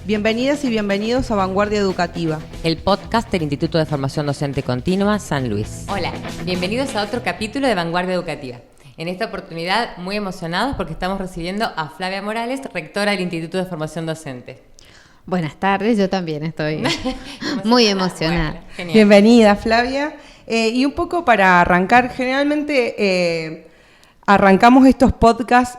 Bienvenidas y bienvenidos a Vanguardia Educativa, el podcast del Instituto de Formación Docente Continua San Luis. Hola, bienvenidos a otro capítulo de Vanguardia Educativa. En esta oportunidad, muy emocionados porque estamos recibiendo a Flavia Morales, rectora del Instituto de Formación Docente. Buenas tardes, yo también estoy muy emocionada. Bueno, bienvenida Flavia. Y un poco para arrancar, generalmente arrancamos estos podcasts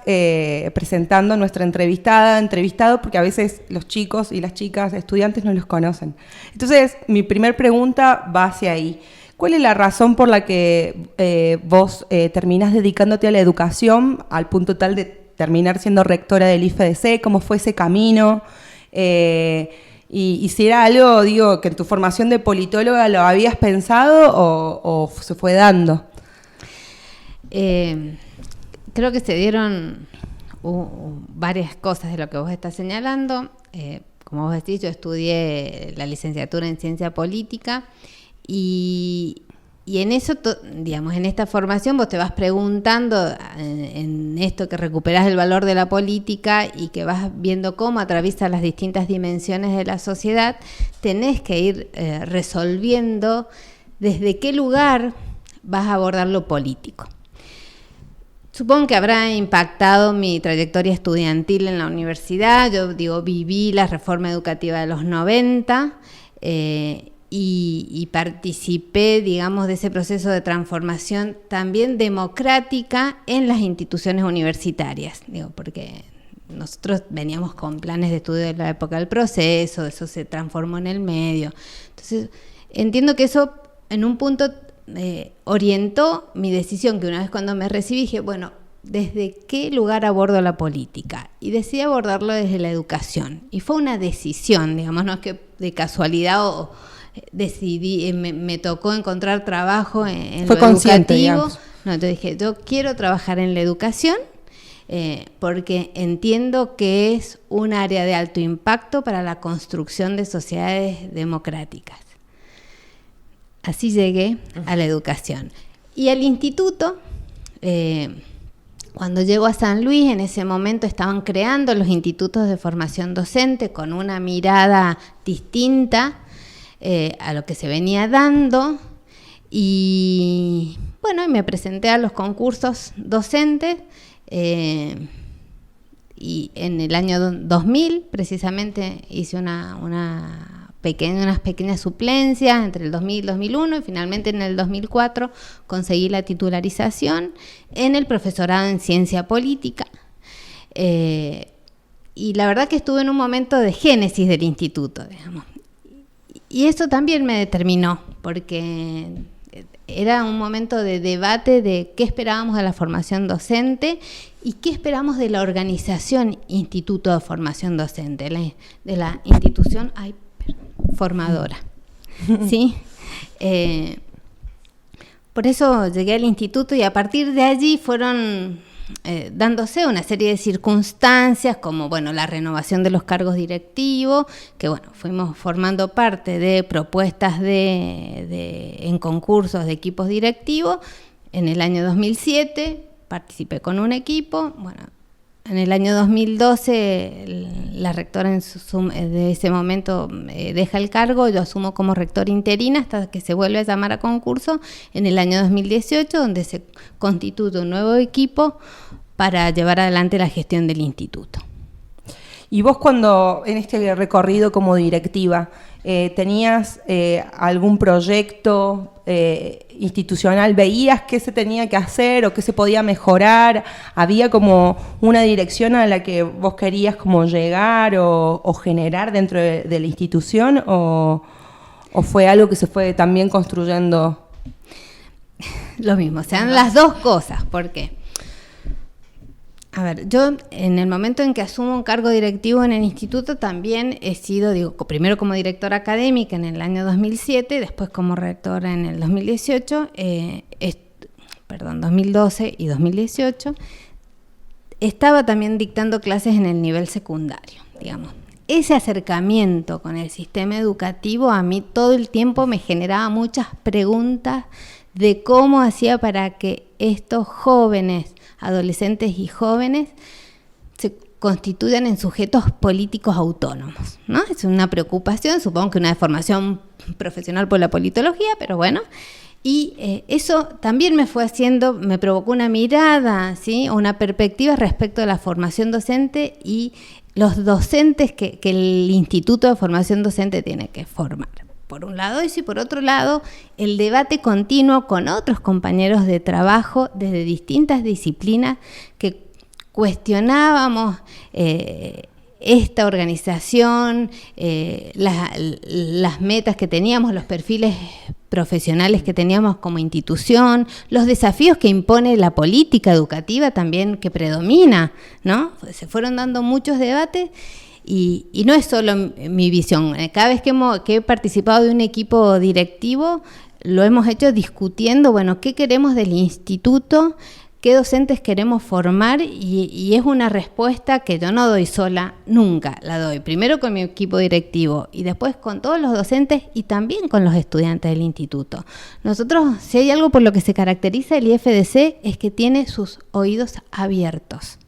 presentando a nuestra entrevistado, porque a veces los chicos y las chicas, estudiantes, no los conocen. Entonces, mi primer pregunta va hacia ahí. ¿Cuál es la razón por la que vos terminás dedicándote a la educación al punto tal de terminar siendo rectora del IFDC? ¿Cómo fue ese camino? Y si era algo, digo, que en tu formación de politóloga lo habías pensado o se fue dando. Creo que se dieron varias cosas de lo que vos estás señalando. Como vos decís, yo estudié la licenciatura en Ciencia Política y en eso, digamos, en esta formación vos te vas preguntando en esto que recuperás el valor de la política y que vas viendo cómo atraviesa las distintas dimensiones de la sociedad, tenés que ir resolviendo desde qué lugar vas a abordar lo político. Supongo que habrá impactado mi trayectoria estudiantil en la universidad. Yo viví la reforma educativa de los 90 y participé, digamos, de ese proceso de transformación también democrática en las instituciones universitarias. Porque nosotros veníamos con planes de estudio de la época del proceso, eso se transformó en el medio. Entonces, entiendo que eso en un punto orientó mi decisión, que una vez cuando me recibí dije, bueno, ¿desde qué lugar abordo la política? Y decidí abordarlo desde la educación. Y fue una decisión, digamos, no es que de casualidad decidí, me tocó encontrar trabajo en fue lo consciente, educativo. Digamos. No, entonces dije, yo quiero trabajar en la educación porque entiendo que es un área de alto impacto para la construcción de sociedades democráticas. Así llegué a la educación. Y al instituto, cuando llego a San Luis, en ese momento estaban creando los institutos de formación docente con una mirada distinta a lo que se venía dando. Y bueno, me presenté a los concursos docentes y en el año 2000 precisamente hice unas pequeñas suplencias entre el 2000 y el 2001 y finalmente en el 2004 conseguí la titularización en el profesorado en Ciencia Política. Y la verdad que estuve en un momento de génesis del instituto, digamos. Y eso también me determinó, porque era un momento de debate de qué esperábamos de la formación docente y qué esperamos de la organización Instituto de Formación Docente, de la institución formadora. ¿Sí? Por eso llegué al instituto y a partir de allí fueron dándose una serie de circunstancias como la renovación de los cargos directivos, que fuimos formando parte de propuestas en concursos de equipos directivos. En el año 2007 participé con un equipo. En el año 2012 la rectora de ese momento deja el cargo, yo asumo como rectora interina hasta que se vuelve a llamar a concurso en el año 2018, donde se constituye un nuevo equipo para llevar adelante la gestión del instituto. Y vos cuando en este recorrido como directiva, ¿tenías algún proyecto institucional? ¿Veías qué se tenía que hacer o qué se podía mejorar? ¿Había como una dirección a la que vos querías como llegar o generar dentro de la institución? ¿O fue algo que se fue también construyendo? Lo mismo, sean las dos cosas. ¿Por qué? A ver, yo en el momento en que asumo un cargo directivo en el instituto también he sido, primero como directora académica en el año 2007, después como rectora en el 2018, 2012 y 2018. Estaba también dictando clases en el nivel secundario, digamos. Ese acercamiento con el sistema educativo a mí todo el tiempo me generaba muchas preguntas de cómo hacía para que estos jóvenes, adolescentes y jóvenes, se constituyan en sujetos políticos autónomos, ¿no? Es una preocupación, supongo que una deformación profesional por la politología, pero bueno. Y eso también me provocó una mirada, ¿sí? Una perspectiva respecto a la formación docente y los docentes que el Instituto de Formación Docente tiene que formar. Por un lado, y por otro lado, el debate continuo con otros compañeros de trabajo desde distintas disciplinas que cuestionábamos esta organización, las metas que teníamos, los perfiles profesionales que teníamos como institución, los desafíos que impone la política educativa también que predomina, ¿no? Se fueron dando muchos debates y no es solo mi visión. Cada vez que he participado de un equipo directivo, lo hemos hecho discutiendo, bueno, qué queremos del instituto, qué docentes queremos formar y es una respuesta que yo no doy sola, nunca la doy. Primero con mi equipo directivo y después con todos los docentes y también con los estudiantes del instituto. Nosotros, si hay algo por lo que se caracteriza el IFDC, es que tiene sus oídos abiertos.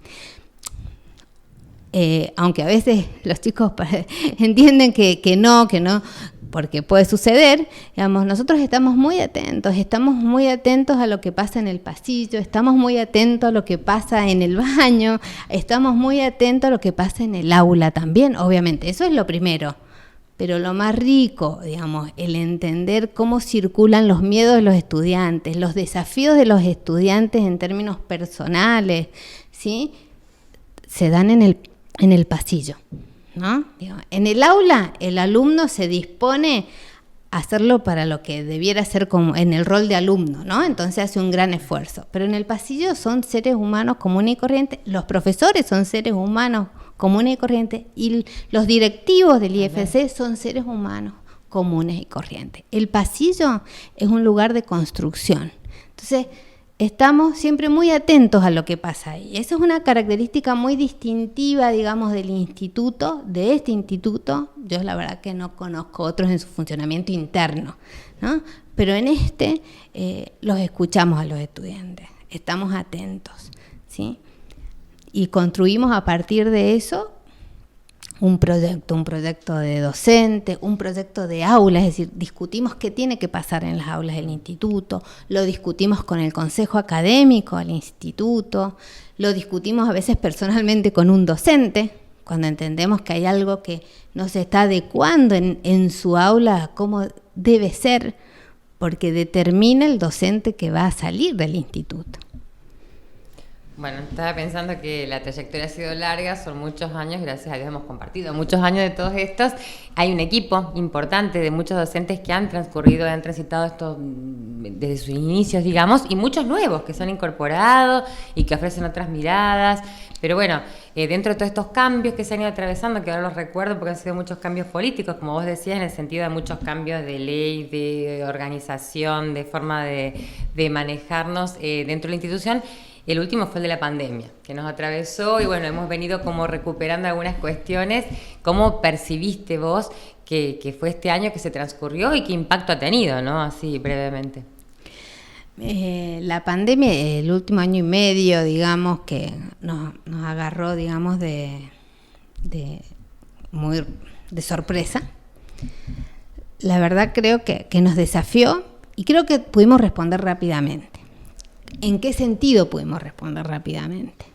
Aunque a veces los chicos entienden que no, porque puede suceder, digamos, nosotros estamos muy atentos a lo que pasa en el pasillo, estamos muy atentos a lo que pasa en el baño, estamos muy atentos a lo que pasa en el aula también, obviamente, eso es lo primero. Pero lo más rico, digamos, el entender cómo circulan los miedos de los estudiantes, los desafíos de los estudiantes en términos personales, ¿sí? Se dan en el pasillo, ¿no? En el aula el alumno se dispone a hacerlo para lo que debiera ser como en el rol de alumno, ¿no? Entonces hace un gran esfuerzo. Pero en el pasillo son seres humanos comunes y corrientes, los profesores son seres humanos comunes y corrientes y los directivos del IFC son seres humanos comunes y corrientes. El pasillo es un lugar de construcción. Entonces, estamos siempre muy atentos a lo que pasa ahí. Esa es una característica muy distintiva, digamos, del instituto, de este instituto. Yo la verdad que no conozco otros en su funcionamiento interno, ¿no? Pero en los escuchamos a los estudiantes, estamos atentos, ¿sí? Y construimos a partir de eso un proyecto de docente, un proyecto de aula, es decir, discutimos qué tiene que pasar en las aulas del instituto, lo discutimos con el consejo académico del instituto, lo discutimos a veces personalmente con un docente, cuando entendemos que hay algo que no se está adecuando en su aula, cómo debe ser, porque determina el docente que va a salir del instituto. Bueno, estaba pensando que la trayectoria ha sido larga, son muchos años, gracias a Dios hemos compartido muchos años de todos estos. Hay un equipo importante de muchos docentes que han transitado esto desde sus inicios, digamos, y muchos nuevos que se han incorporado y que ofrecen otras miradas. Pero bueno, dentro de todos estos cambios que se han ido atravesando, que ahora los recuerdo porque han sido muchos cambios políticos, como vos decías, en el sentido de muchos cambios de ley, de organización, de forma de manejarnos dentro de la institución. El último fue el de la pandemia, que nos atravesó y bueno, hemos venido como recuperando algunas cuestiones. ¿Cómo percibiste vos que fue este año que se transcurrió y qué impacto ha tenido, ¿no? Así brevemente. La pandemia, el último año y medio, digamos, que nos agarró, digamos, de sorpresa. La verdad creo que nos desafió y creo que pudimos responder rápidamente. ¿En qué sentido pudimos responder rápidamente?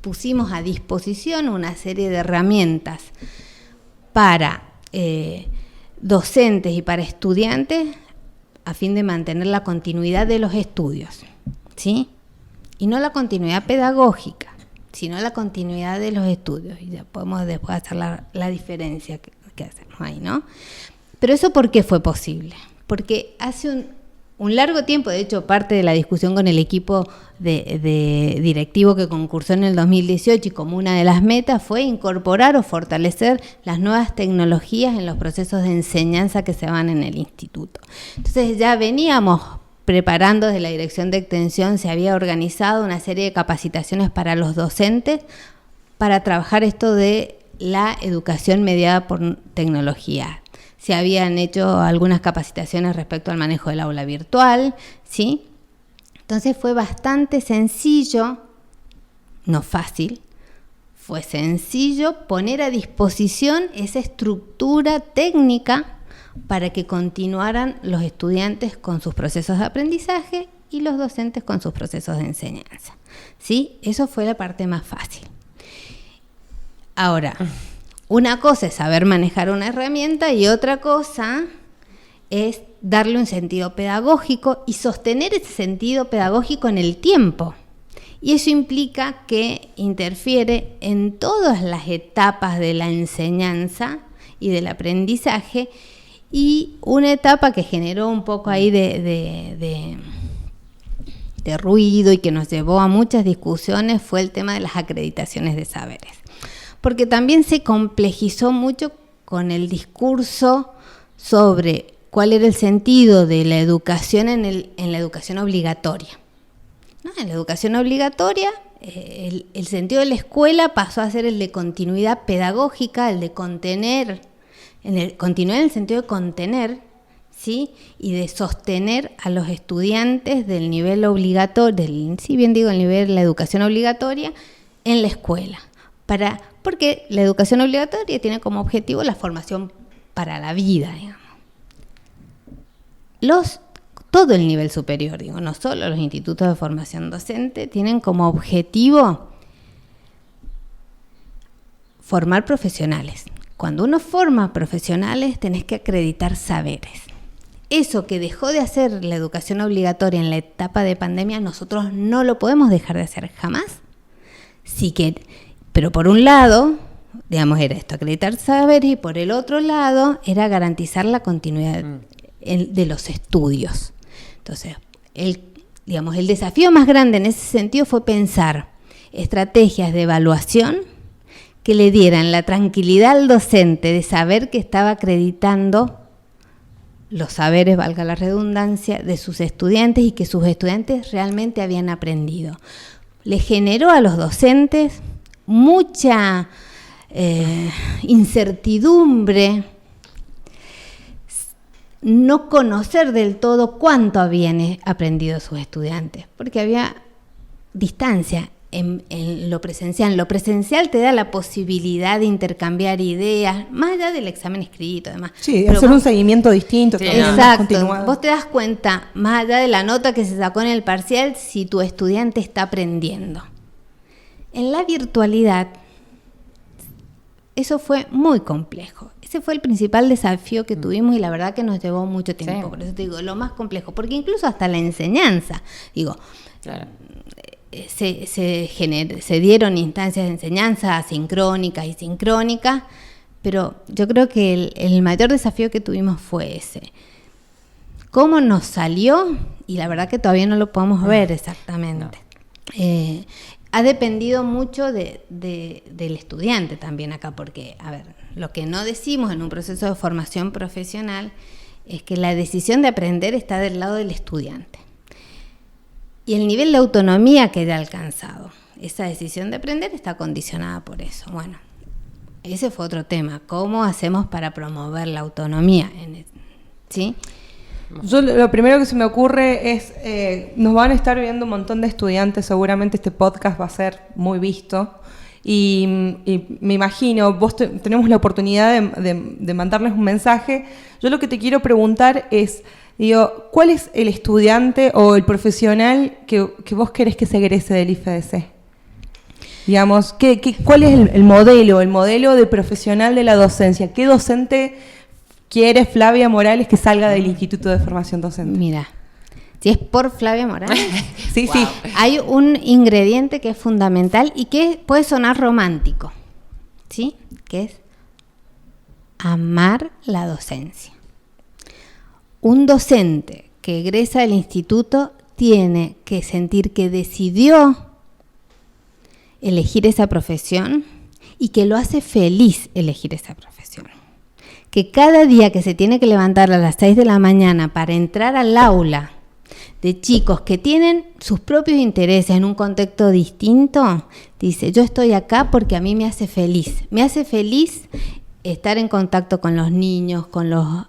Pusimos a disposición una serie de herramientas para docentes y para estudiantes a fin de mantener la continuidad de los estudios, ¿sí? Y no la continuidad pedagógica, sino la continuidad de los estudios. Y ya podemos después hacer la diferencia que hacemos ahí, ¿no? Pero eso, ¿por qué fue posible? Porque hace un largo tiempo, de hecho, parte de la discusión con el equipo de directivo que concursó en el 2018 y como una de las metas fue incorporar o fortalecer las nuevas tecnologías en los procesos de enseñanza que se van en el instituto. Entonces ya veníamos preparando desde la Dirección de Extensión, se había organizado una serie de capacitaciones para los docentes para trabajar esto de la educación mediada por tecnología. Se habían hecho algunas capacitaciones respecto al manejo del aula virtual, ¿sí? Entonces fue bastante sencillo, no fácil, fue sencillo poner a disposición esa estructura técnica para que continuaran los estudiantes con sus procesos de aprendizaje y los docentes con sus procesos de enseñanza. ¿Sí? Eso fue la parte más fácil. Ahora, una cosa es saber manejar una herramienta y otra cosa es darle un sentido pedagógico y sostener ese sentido pedagógico en el tiempo. Y eso implica que interfiere en todas las etapas de la enseñanza y del aprendizaje. Y una etapa que generó un poco ahí de ruido y que nos llevó a muchas discusiones fue el tema de las acreditaciones de saberes. Porque también se complejizó mucho con el discurso sobre cuál era el sentido de la educación en la educación obligatoria. ¿No? En la educación obligatoria, el sentido de la escuela pasó a ser el de continuidad pedagógica, el de contener, continuar en el sentido de contener, ¿sí? Y de sostener a los estudiantes del nivel obligatorio, si bien digo el nivel de la educación obligatoria, en la escuela. Porque la educación obligatoria tiene como objetivo la formación para la vida, digamos. Todo el nivel superior, no solo los institutos de formación docente, tienen como objetivo formar profesionales. Cuando uno forma profesionales, tenés que acreditar saberes. Eso que dejó de hacer la educación obligatoria en la etapa de pandemia, nosotros no lo podemos dejar de hacer jamás. Pero por un lado, era esto, acreditar saberes, y por el otro lado, era garantizar la continuidad de los estudios. Entonces, el desafío más grande en ese sentido fue pensar estrategias de evaluación que le dieran la tranquilidad al docente de saber que estaba acreditando los saberes, valga la redundancia, de sus estudiantes y que sus estudiantes realmente habían aprendido. Le generó a los docentes mucha incertidumbre, no conocer del todo cuánto habían aprendido sus estudiantes, porque había distancia en lo presencial. Lo presencial te da la posibilidad de intercambiar ideas, más allá del examen escrito, además. Sí, hacer un seguimiento distinto. Sí, exacto. Vos te das cuenta, más allá de la nota que se sacó en el parcial, si tu estudiante está aprendiendo. En la virtualidad, eso fue muy complejo. Ese fue el principal desafío que tuvimos y la verdad que nos llevó mucho tiempo. Sí. Por eso te digo, lo más complejo, porque incluso hasta la enseñanza, claro. Se dieron instancias de enseñanza asincrónicas y sincrónicas, pero yo creo que el mayor desafío que tuvimos fue ese. ¿Cómo nos salió? Y la verdad que todavía no lo podemos ver exactamente. No. Ha dependido mucho del estudiante también acá, porque, lo que no decimos en un proceso de formación profesional es que la decisión de aprender está del lado del estudiante. Y el nivel de autonomía que haya alcanzado, esa decisión de aprender está condicionada por eso. Bueno, ese fue otro tema. ¿Cómo hacemos para promover la autonomía? ¿Sí? Yo lo primero que se me ocurre es, nos van a estar viendo un montón de estudiantes, seguramente este podcast va a ser muy visto, y me imagino, tenemos la oportunidad de mandarles un mensaje. Yo lo que te quiero preguntar es, ¿cuál es el estudiante o el profesional que vos querés que se egrese del IFEDC? Digamos, ¿cuál es el modelo de profesional de la docencia? ¿Qué docente quiere Flavia Morales que salga del Instituto de Formación Docente? Mira, si es por Flavia Morales, sí. Hay un ingrediente que es fundamental y que puede sonar romántico, ¿sí? Que es amar la docencia. Un docente que egresa del instituto tiene que sentir que decidió elegir esa profesión y que lo hace feliz elegir esa profesión. Que cada día que se tiene que levantar a las 6 de la mañana para entrar al aula de chicos que tienen sus propios intereses en un contexto distinto, dice, yo estoy acá porque a mí me hace feliz. Me hace feliz estar en contacto con los niños, con los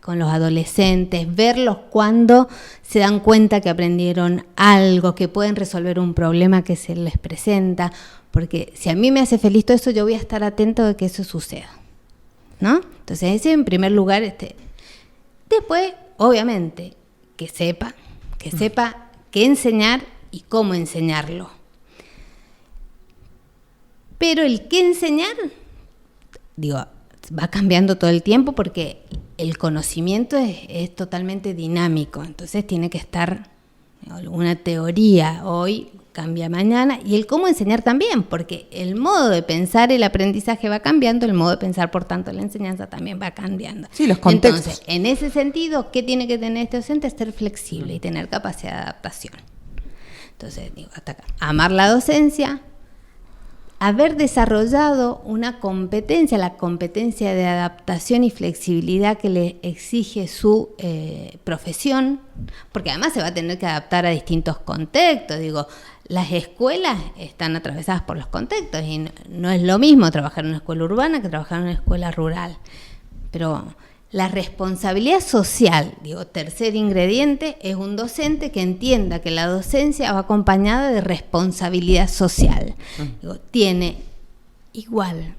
adolescentes, verlos cuando se dan cuenta que aprendieron algo, que pueden resolver un problema que se les presenta, Porque si a mí me hace feliz todo eso, yo voy a estar atento de que eso suceda, ¿no? Entonces ese en primer lugar. Después, obviamente, que sepa qué enseñar y cómo enseñarlo. Pero el qué enseñar, va cambiando todo el tiempo porque el conocimiento es totalmente dinámico. Entonces tiene que estar alguna teoría hoy, cambia mañana, y el cómo enseñar también, porque el modo de pensar el aprendizaje va cambiando, el modo de pensar, por tanto, la enseñanza también va cambiando. Sí, los contextos. Entonces, en ese sentido, ¿qué tiene que tener este docente? Ser flexible y tener capacidad de adaptación. Entonces, hasta acá. Amar la docencia, haber desarrollado una competencia, la competencia de adaptación y flexibilidad que le exige su profesión, porque además se va a tener que adaptar a distintos contextos. Las escuelas están atravesadas por los contextos y no es lo mismo trabajar en una escuela urbana que trabajar en una escuela rural. Pero la responsabilidad social, tercer ingrediente, es un docente que entienda que la docencia va acompañada de responsabilidad social. Tiene igual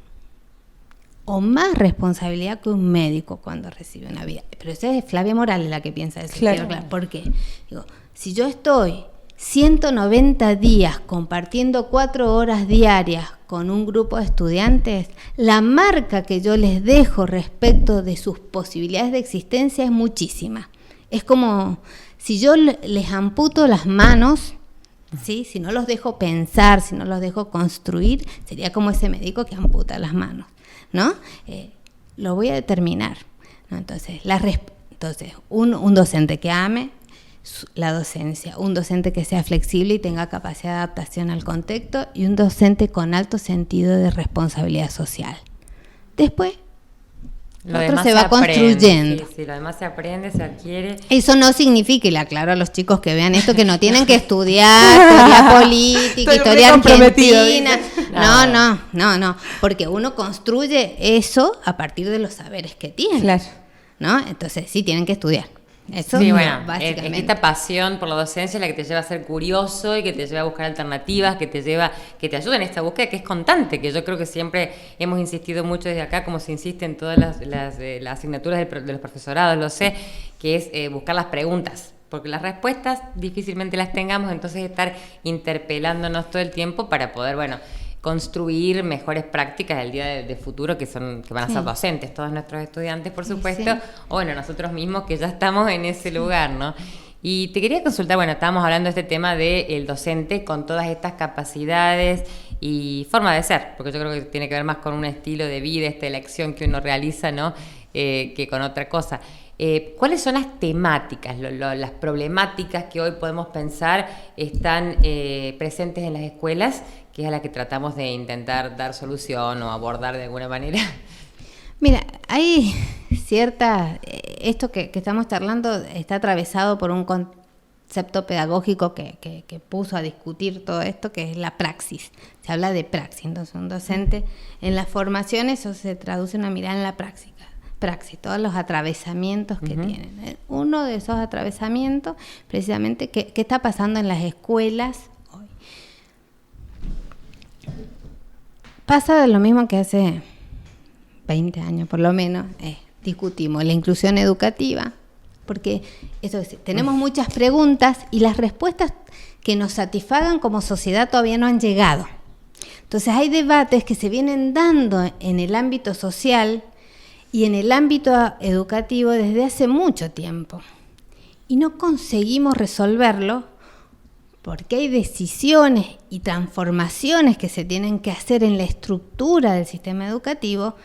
o más responsabilidad que un médico cuando recibe una vida. Pero esa es Flavia Morales la que piensa eso. Claro. ¿Por qué? Si yo estoy 190 días compartiendo 4 horas diarias con un grupo de estudiantes, la marca que yo les dejo respecto de sus posibilidades de existencia es muchísima. Es como si yo les amputo las manos, ¿sí? Si no los dejo pensar, si no los dejo construir, sería como ese médico que amputa las manos, ¿no? Lo voy a determinar, ¿no? Entonces, un docente que ame la docencia, un docente que sea flexible y tenga capacidad de adaptación al contexto, y un docente con alto sentido de responsabilidad social. Después, lo otro se va construyendo. Sí, lo demás se aprende, se adquiere. Eso no significa, y le aclaro a los chicos que vean esto, que no tienen que estudiar teoría política, historia argentina. No, porque uno construye eso a partir de los saberes que tiene. Claro. ¿No? Entonces sí tienen que estudiar. Eso sí, bueno, básicamente. Esta pasión por la docencia es la que te lleva a ser curioso y que te lleva a buscar alternativas, que te ayuda en esta búsqueda que es constante, que yo creo que siempre hemos insistido mucho desde acá, como se insiste en todas las asignaturas de los profesorados, lo sé, que es buscar las preguntas, porque las respuestas difícilmente las tengamos, entonces estar interpelándonos todo el tiempo para poder, construir mejores prácticas del día de futuro que van a ser docentes, todos nuestros estudiantes, por supuesto, o nosotros mismos que ya estamos en ese lugar, ¿no? Y te quería consultar, estábamos hablando de este tema del docente con todas estas capacidades y forma de ser, porque yo creo que tiene que ver más con un estilo de vida, esta elección que uno realiza, ¿no? Que con otra cosa. ¿Cuáles son las temáticas, las problemáticas que hoy podemos pensar están presentes en las escuelas, que es a la que tratamos de intentar dar solución o abordar de alguna manera? Mira, hay esto que estamos charlando está atravesado por un concepto pedagógico que puso a discutir todo esto, que es la praxis. Se habla de praxis, entonces un docente en las formaciones, eso se traduce en una mirada en la praxis, todos los atravesamientos que tienen. Uno de esos atravesamientos, precisamente, ¿qué está pasando en las escuelas hoy? Pasa lo mismo que hace 20 años, por lo menos, discutimos la inclusión educativa, porque tenemos muchas preguntas y las respuestas que nos satisfagan como sociedad todavía no han llegado. Entonces hay debates que se vienen dando en el ámbito social y en el ámbito educativo desde hace mucho tiempo. Y no conseguimos resolverlo porque hay decisiones y transformaciones que se tienen que hacer en la estructura del sistema educativo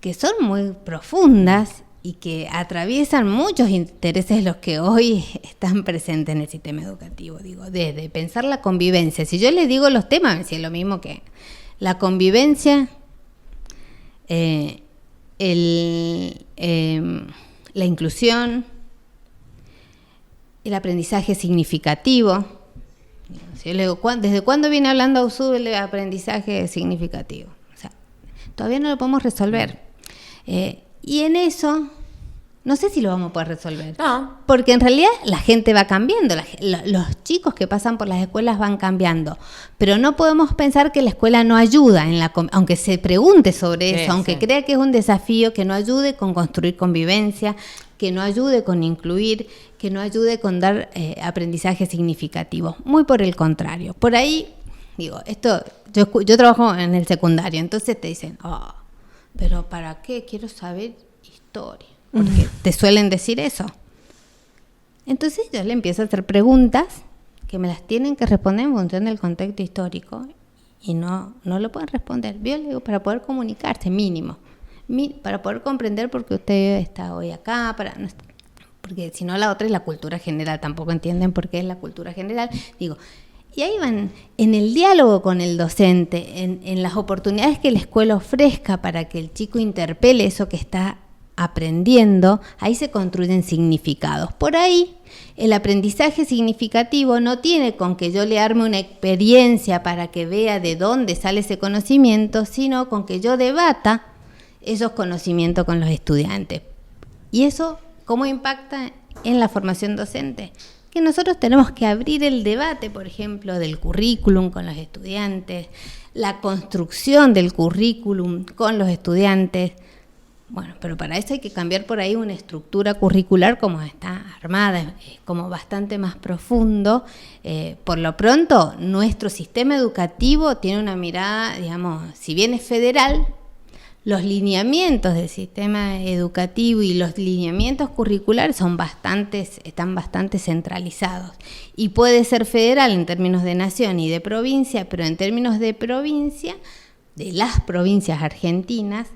que son muy profundas y que atraviesan muchos intereses los que hoy están presentes en el sistema educativo. Desde pensar la convivencia. Si yo les digo los temas, es lo mismo que la convivencia, la inclusión, el aprendizaje significativo. Si yo le digo, ¿desde cuándo viene hablando AUSUB el aprendizaje significativo? Todavía no lo podemos resolver. Y en eso no sé si lo vamos a poder resolver. No. Porque en realidad la gente va cambiando, los chicos que pasan por las escuelas van cambiando. Pero no podemos pensar que la escuela no ayuda, aunque se pregunte sobre eso, aunque crea que es un desafío, que no ayude con construir convivencia, que no ayude con incluir, que no ayude con dar aprendizaje significativo. Muy por el contrario. Por ahí, digo, yo trabajo en el secundario, entonces te dicen, pero ¿para qué? Quiero saber historia. Porque te suelen decir eso. Entonces yo le empiezo a hacer preguntas que me las tienen que responder en función del contexto histórico y no lo pueden responder. Yo le digo, para poder comunicarse, mínimo. Para poder comprender por qué usted está hoy acá, porque si no la otra es la cultura general. Tampoco entienden por qué es la cultura general. Digo, y ahí van en el diálogo con el docente, en las oportunidades que la escuela ofrezca para que el chico interpele eso que está aprendiendo, ahí se construyen significados. Por ahí, el aprendizaje significativo no tiene con que yo le arme una experiencia para que vea de dónde sale ese conocimiento, sino con que yo debata esos conocimientos con los estudiantes. ¿Y eso cómo impacta en la formación docente? Que nosotros tenemos que abrir el debate, por ejemplo, del currículum con los estudiantes, la construcción del currículum con los estudiantes. Bueno, pero para eso hay que cambiar por ahí una estructura curricular como está armada, como bastante más profundo. Por lo pronto, nuestro sistema educativo tiene una mirada, digamos, si bien es federal, los lineamientos del sistema educativo y los lineamientos curriculares están bastante centralizados. Y puede ser federal en términos de nación y de provincia, pero en términos de provincia, de las provincias argentinas,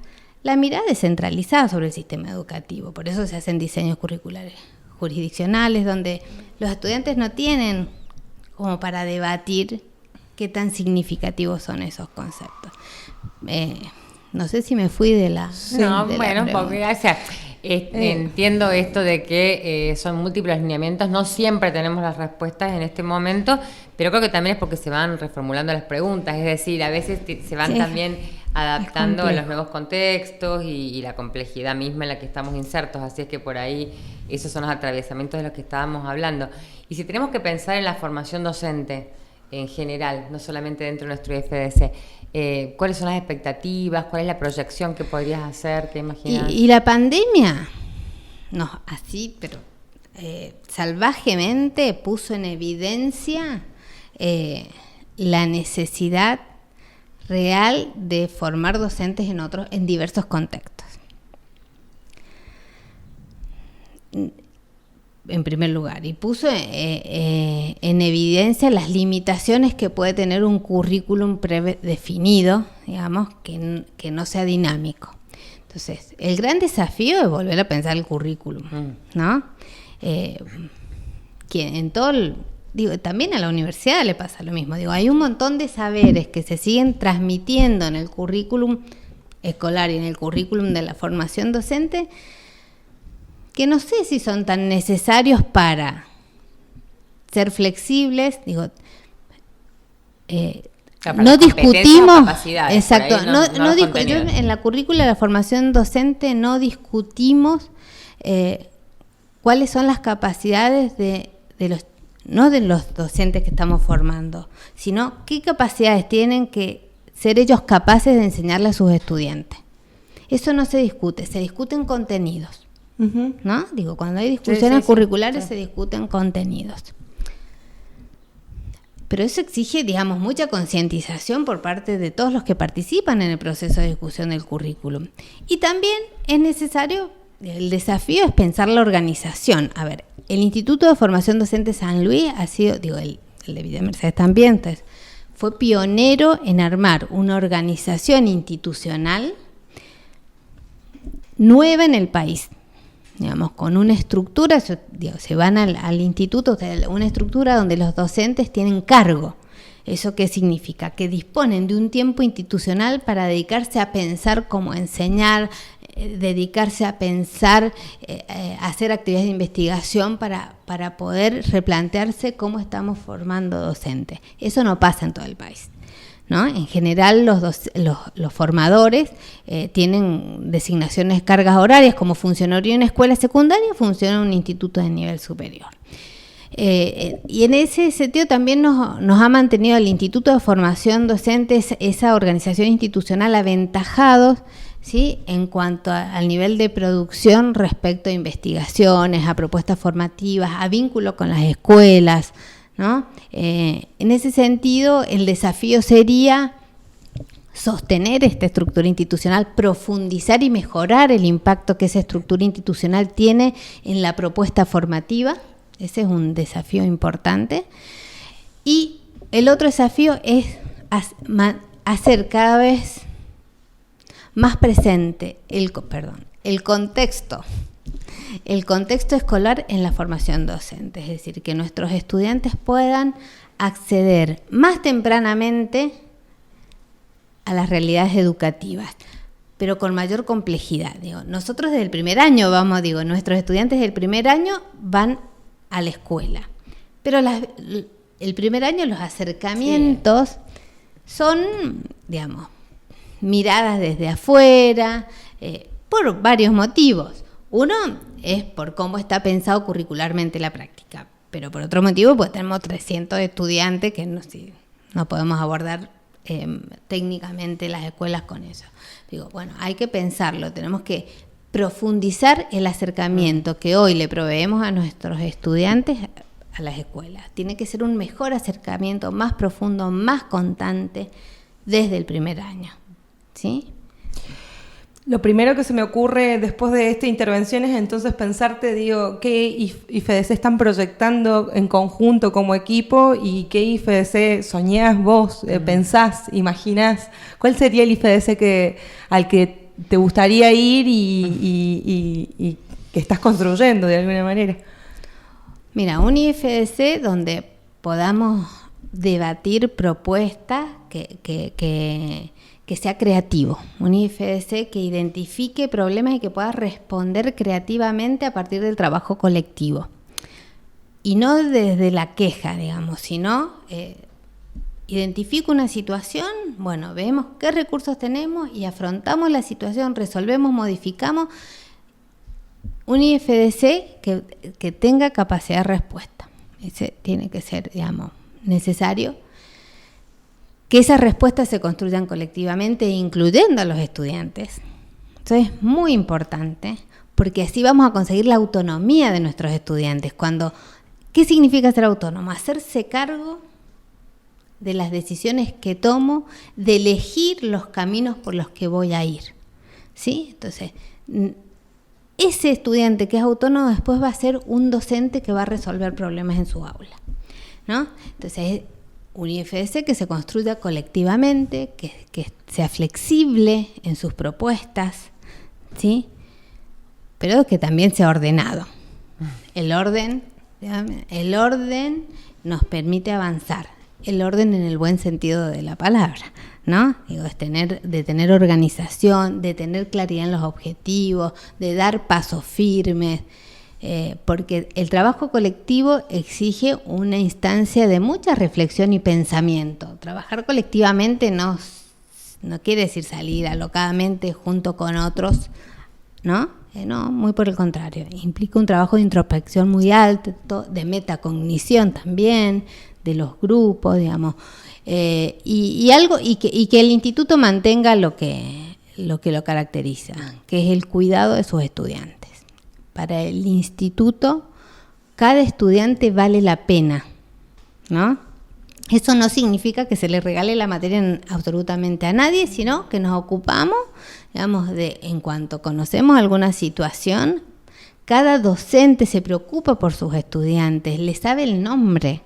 la mirada es centralizada sobre el sistema educativo. Por eso se hacen diseños curriculares jurisdiccionales donde los estudiantes no tienen como para debatir qué tan significativos son esos conceptos. No sé si me fui de la... Porque gracias. Entiendo esto de que son múltiples lineamientos, no siempre tenemos las respuestas en este momento, pero creo que también es porque se van reformulando las preguntas, es decir, a veces se van también adaptando a los nuevos contextos y la complejidad misma en la que estamos insertos, así es que por ahí esos son los atravesamientos de los que estábamos hablando. Y si tenemos que pensar en la formación docente en general, no solamente dentro de nuestro IFDC, ¿cuáles son las expectativas? ¿Cuál es la proyección que podrías hacer? ¿Qué imaginas? Y la pandemia, pero salvajemente puso en evidencia la necesidad real de formar docentes en diversos contextos. En primer lugar, y puso en evidencia las limitaciones que puede tener un currículum predefinido, digamos, que no sea dinámico. Entonces, el gran desafío es volver a pensar el currículum, ¿no? Que en todo también a la universidad le pasa lo mismo. Hay un montón de saberes que se siguen transmitiendo en el currículum escolar y en el currículum de la formación docente que no sé si son tan necesarios para ser flexibles. No discutimos, exacto, yo en la currícula de la formación docente no discutimos cuáles son las capacidades no de los docentes que estamos formando, sino qué capacidades tienen que ser ellos capaces de enseñarle a sus estudiantes. Eso no se discute, se discuten contenidos, ¿no? Cuando hay discusiones curriculares se discuten contenidos. Pero eso exige, mucha concientización por parte de todos los que participan en el proceso de discusión del currículum. Y también es necesario, el desafío es pensar la organización. A ver, el Instituto de Formación Docente San Luis ha sido, el de Villa Mercedes también, entonces, fue pionero en armar una organización institucional nueva en el país. Con una estructura, se van al instituto, una estructura donde los docentes tienen cargo. ¿Eso qué significa? Que disponen de un tiempo institucional para dedicarse a pensar cómo enseñar, dedicarse a pensar, hacer actividades de investigación para poder replantearse cómo estamos formando docentes. Eso no pasa en todo el país. ¿no? En general los formadores tienen designaciones, cargas horarias como funcionario en una escuela secundaria, funciona en un instituto de nivel superior. Y en ese sentido también nos ha mantenido el Instituto de Formación Docente, esa organización institucional, aventajados, ¿sí?, en cuanto al nivel de producción respecto a investigaciones, a propuestas formativas, a vínculo con las escuelas, ¿no? En ese sentido, el desafío sería sostener esta estructura institucional, profundizar y mejorar el impacto que esa estructura institucional tiene en la propuesta formativa. Ese es un desafío importante. Y el otro desafío es hacer cada vez más presente el contexto escolar en la formación docente, es decir, que nuestros estudiantes puedan acceder más tempranamente a las realidades educativas, pero con mayor complejidad. Nosotros desde el primer año nuestros estudiantes del primer año van a la escuela, pero el primer año los acercamientos son, miradas desde afuera, por varios motivos. Uno es por cómo está pensado curricularmente la práctica, pero por otro motivo, pues tenemos 300 estudiantes que no podemos abordar técnicamente las escuelas con eso. Hay que pensarlo, tenemos que profundizar el acercamiento que hoy le proveemos a nuestros estudiantes a las escuelas. Tiene que ser un mejor acercamiento, más profundo, más constante desde el primer año, ¿sí? Lo primero que se me ocurre después de esta intervención es entonces pensarte, ¿qué IFEDC están proyectando en conjunto como equipo y qué IFEDC soñás vos, pensás, imaginás? ¿Cuál sería el IFEDC al que te gustaría ir y que estás construyendo de alguna manera? Mira, un IFEDC donde podamos debatir propuestas que sea creativo, un IFEDC que identifique problemas y que pueda responder creativamente a partir del trabajo colectivo. Y no desde la queja, sino identifico una situación, vemos qué recursos tenemos y afrontamos la situación, resolvemos, modificamos. Un IFEDC que tenga capacidad de respuesta. Ese tiene que ser, necesario. Que esas respuestas se construyan colectivamente, incluyendo a los estudiantes. Eso es muy importante, porque así vamos a conseguir la autonomía de nuestros estudiantes. ¿Qué significa ser autónomo? Hacerse cargo de las decisiones que tomo, de elegir los caminos por los que voy a ir, ¿sí? Entonces, ese estudiante que es autónomo después va a ser un docente que va a resolver problemas en su aula, ¿no? Entonces, un IFEDC que se construya colectivamente, que sea flexible en sus propuestas, ¿sí? Pero que también sea ordenado. El orden nos permite avanzar. El orden en el buen sentido de la palabra, ¿no? Es de tener organización, de tener claridad en los objetivos, de dar pasos firmes, porque el trabajo colectivo exige una instancia de mucha reflexión y pensamiento. Trabajar colectivamente no quiere decir salir alocadamente junto con otros, ¿no? No, muy por el contrario. Implica un trabajo de introspección muy alto, de metacognición también, de los grupos, y que el instituto mantenga lo que lo caracteriza, que es el cuidado de sus estudiantes. Para el instituto, cada estudiante vale la pena, ¿no? Eso no significa que se le regale la materia absolutamente a nadie, sino que nos ocupamos, en cuanto conocemos alguna situación, cada docente se preocupa por sus estudiantes, le sabe el nombre.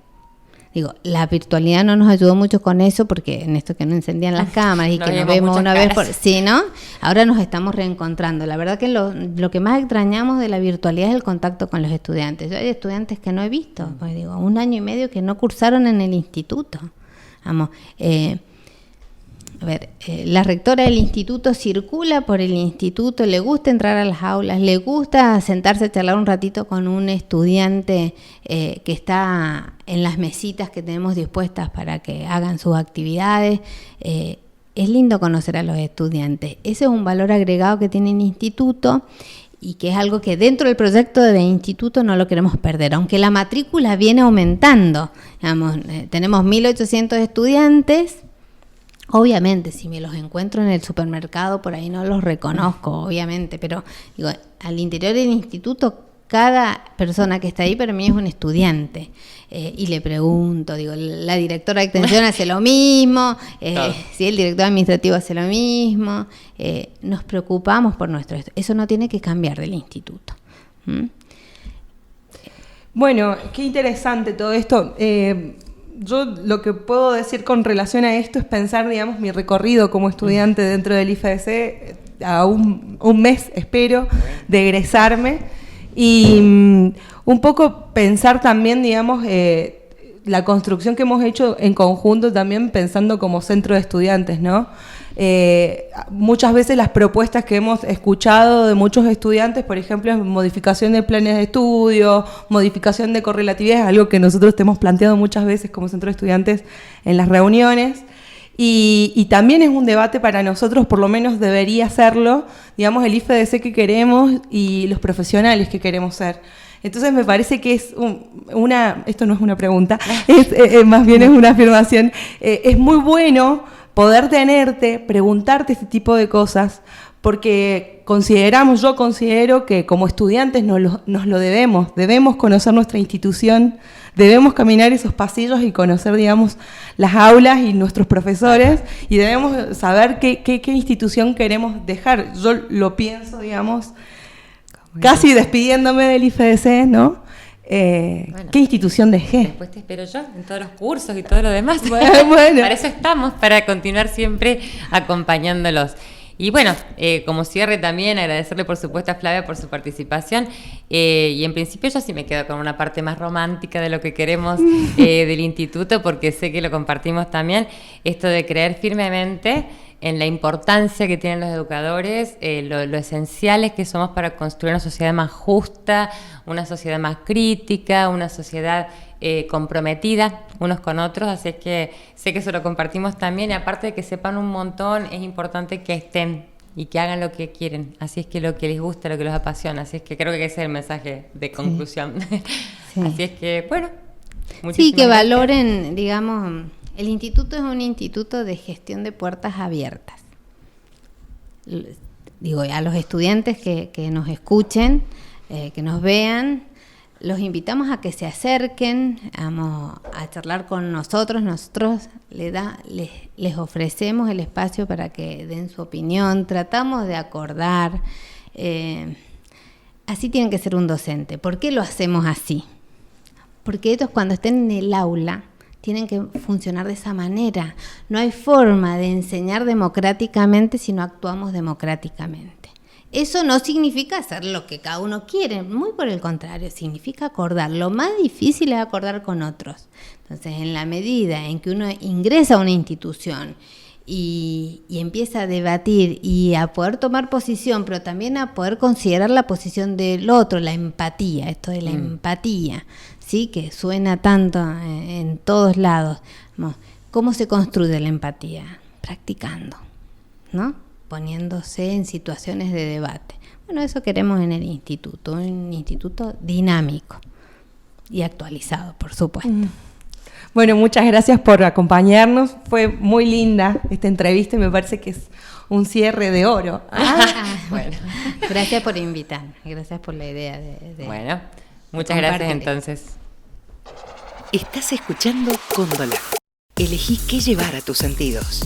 La virtualidad no nos ayudó mucho con eso, porque en esto que no encendían las cámaras y que nos vemos una vez por... Sí, ¿no? Ahora nos estamos reencontrando. La verdad que lo que más extrañamos de la virtualidad es el contacto con los estudiantes. Yo hay estudiantes que no he visto, 1 año y medio que no cursaron en el instituto. A ver, la rectora del instituto circula por el instituto, le gusta entrar a las aulas, le gusta sentarse a charlar un ratito con un estudiante que está en las mesitas que tenemos dispuestas para que hagan sus actividades. Es lindo conocer a los estudiantes. Ese es un valor agregado que tiene el instituto y que es algo que dentro del proyecto del instituto no lo queremos perder, aunque la matrícula viene aumentando. Digamos, tenemos 1.800 estudiantes. Obviamente, si me los encuentro en el supermercado, por ahí no los reconozco, obviamente, pero digo, al interior del instituto, cada persona que está ahí para mí es un estudiante. Y le pregunto, digo, la directora de extensión hace lo mismo, Claro. sí, el director administrativo hace lo mismo. Nos preocupamos por nuestro... Eso no tiene que cambiar del instituto. ¿Mm? Bueno, qué interesante todo esto. Yo lo que puedo decir con relación a esto es pensar, digamos, mi recorrido como estudiante dentro del IFEDC a un mes, espero, de egresarme. Y un poco pensar también, digamos, la construcción que hemos hecho en conjunto también pensando como centro de estudiantes, ¿no? Muchas veces las propuestas que hemos escuchado de muchos estudiantes, por ejemplo, es modificación de planes de estudio, modificación de correlatividad, es algo que nosotros te hemos planteado muchas veces como centro de estudiantes en las reuniones. Y también es un debate para nosotros, por lo menos debería serlo, digamos, el IFEDC que queremos y los profesionales que queremos ser. Entonces me parece que es esto no es una pregunta, más bien es una afirmación. Es muy bueno poder tenerte, preguntarte este tipo de cosas, porque yo considero que como estudiantes nos lo debemos conocer nuestra institución, debemos caminar esos pasillos y conocer, digamos, las aulas y nuestros profesores, y debemos saber qué institución queremos dejar. Yo lo pienso, digamos, casi despidiéndome del IFEDC, ¿no? Bueno, ¿qué institución dejé? Después te espero yo en todos los cursos y todo lo demás. Bueno. Para eso estamos, para continuar siempre acompañándolos. Y bueno, como cierre también, agradecerle por supuesto a Flavia por su participación. Y en principio yo sí me quedo con una parte más romántica de lo que queremos del instituto, porque sé que lo compartimos también, esto de creer firmemente en la importancia que tienen los educadores, lo esenciales que somos para construir una sociedad más justa, una sociedad más crítica, una sociedad comprometida unos con otros, así es que sé que eso lo compartimos también, y aparte de que sepan un montón, es importante que estén y que hagan lo que quieren, así es que lo que les gusta, lo que los apasiona, así es que creo que ese es el mensaje de conclusión. Sí. Así es que, bueno, Sí, que gracias. valoren, digamos, el instituto es un instituto de gestión de puertas abiertas. Digo, a los estudiantes que nos escuchen, que nos vean, los invitamos a que se acerquen a charlar con nosotros. Nosotros les ofrecemos el espacio para que den su opinión, tratamos de acordar. Así tiene que ser un docente. ¿Por qué lo hacemos así? Porque ellos cuando estén en el aula tienen que funcionar de esa manera. No hay forma de enseñar democráticamente si no actuamos democráticamente. Eso no significa hacer lo que cada uno quiere, muy por el contrario, significa acordar. Lo más difícil es acordar con otros. Entonces, en la medida en que uno ingresa a una institución y empieza a debatir y a poder tomar posición, pero también a poder considerar la posición del otro, la empatía, esto de la empatía, ¿sí? Que suena tanto en todos lados. ¿Cómo se construye la empatía? Practicando, ¿no? Poniéndose en situaciones de debate. Bueno, eso queremos en el instituto, un instituto dinámico y actualizado, por supuesto. Bueno, muchas gracias por acompañarnos. Fue muy linda esta entrevista y me parece que es un cierre de oro. Bueno. Gracias por invitarme, gracias por la idea de Bueno, muchas compartir. gracias entonces. Estás escuchando Cóndola. Elegí qué llevar a tus sentidos.